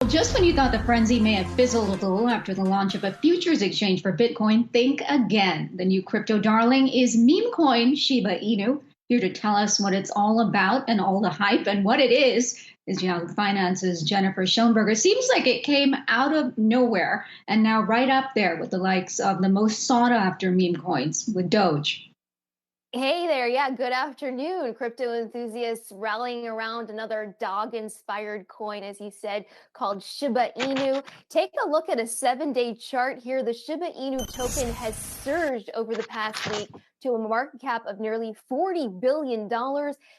Just when you thought the frenzy may have fizzled a little after the launch of a futures exchange for Bitcoin, think again. The new crypto darling is meme coin Shiba Inu. Here to tell us what it's all about and all the hype and what it is Yahoo Finance's Jennifer Schonberger. Seems like it came out of nowhere and now right up there with the likes of the most sought after meme coins with Doge. Hey there. Yeah, good afternoon. Crypto enthusiasts rallying around another dog-inspired coin, as you said, called Shiba Inu. Take a look at a 7-day chart here. The Shiba Inu token has surged over the past week to a market cap of nearly $40 billion.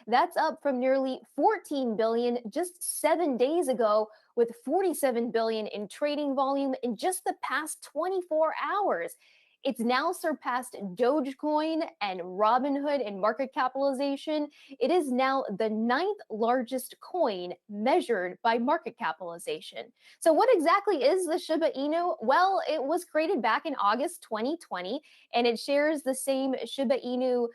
That's up from nearly $14 billion just 7 days ago, with $47 billion in trading volume in just the past 24 hours. It's now surpassed Dogecoin and Robinhood in market capitalization. It is now the 9th largest coin measured by market capitalization. So what exactly is the Shiba Inu? Well, it was created back in August 2020, and it shares the same Shiba Inu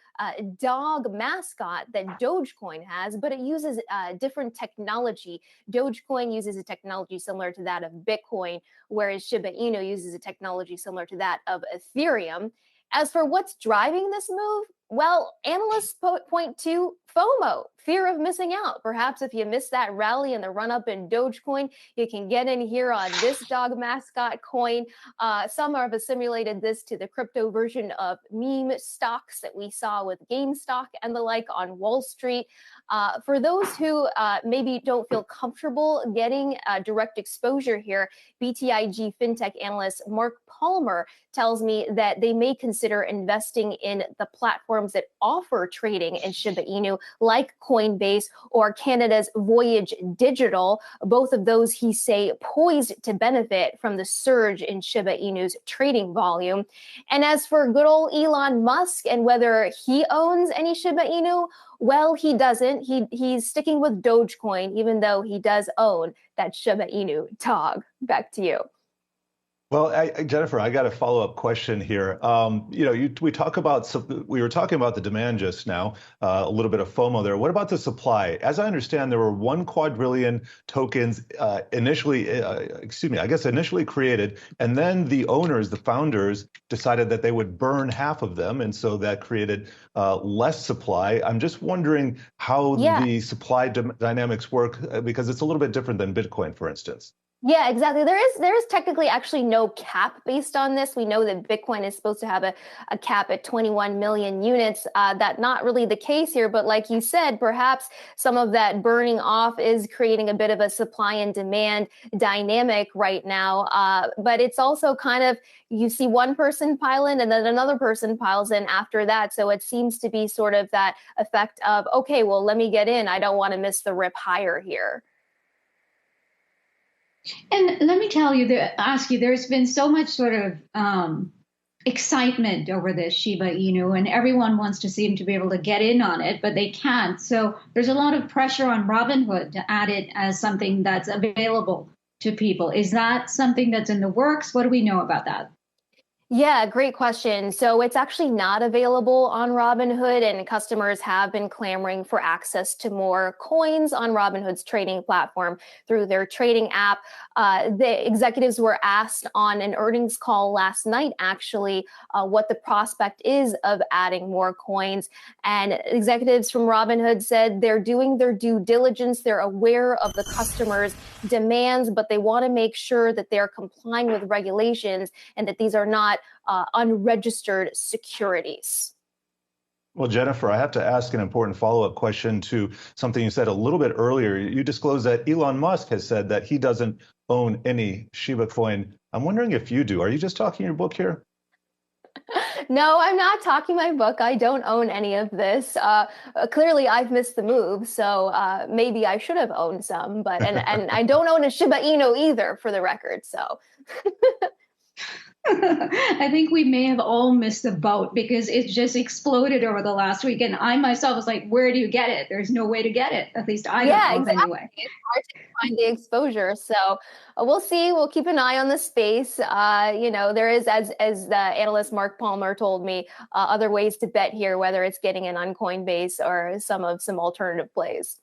dog mascot that Dogecoin has, but it uses different technology. Dogecoin uses a technology similar to that of Bitcoin, whereas Shiba Inu uses a technology similar to that of Ethereum. As for what's driving this move, well, analysts point to FOMO, fear of missing out. Perhaps if you miss that rally and the run-up in Dogecoin, you can get in here on this dog mascot coin. Some have assimilated this to the crypto version of meme stocks that we saw with GameStop and the like on Wall Street. For those who maybe don't feel comfortable getting direct exposure here, BTIG fintech analyst Mark Palmer tells me that they may consider investing in the platforms that offer trading in Shiba Inu, like Coinbase or Canada's Voyage Digital. Both of those, he say, poised to benefit from the surge in Shiba Inu's trading volume. And as for good old Elon Musk and whether he owns any Shiba Inu, well, he doesn't. He's sticking with Dogecoin, even though he does own that Shiba Inu dog. Back to you. Well, Jennifer, I got a follow-up question here. We were talking about the demand just now, a little bit of FOMO there. What about the supply? As I understand, there were 1 quadrillion tokens initially created, and then the owners, the founders, decided that they would burn half of them, and so that created less supply. I'm just wondering how the supply dynamics work, because it's a little bit different than Bitcoin, for instance. Yeah, exactly. There is technically actually no cap based on this. We know that Bitcoin is supposed to have a cap at 21 million units. That's not really the case here, but like you said, perhaps some of that burning off is creating a bit of a supply and demand dynamic right now. But it's also kind of, you see one person pile in and then another person piles in after that. So it seems to be sort of that effect of, okay, well, let me get in. I don't want to miss the rip higher here. And let me ask you, there's been so much sort of excitement over this Shiba Inu, and everyone wants to seem to be able to get in on it, but they can't. So there's a lot of pressure on Robinhood to add it as something that's available to people. Is that something that's in the works? What do we know about that? Yeah, great question. So it's actually not available on Robinhood, and customers have been clamoring for access to more coins on Robinhood's trading platform through their trading app. The executives were asked on an earnings call last night, actually, what the prospect is of adding more coins. And executives from Robinhood said they're doing their due diligence. They're aware of the customers' demands, but they want to make sure that they're complying with regulations and that these are not unregistered securities. Well, Jennifer, I have to ask an important follow-up question to something you said a little bit earlier. You disclosed that Elon Musk has said that he doesn't own any Shiba coin. I'm wondering if you do. Are you just talking your book here? No, I'm not talking my book. I don't own any of this. Clearly, I've missed the move, so maybe I should have owned some. But and I don't own a Shiba Inu either, for the record. So. I think we may have all missed the boat because it just exploded over the last week. And I myself was like, where do you get it? There's no way to get it. At least I don't know anyway. It's hard to find the exposure. So we'll see. We'll keep an eye on the space. There is, as the analyst Mark Palmer told me, other ways to bet here, whether it's getting in on Coinbase or some alternative plays.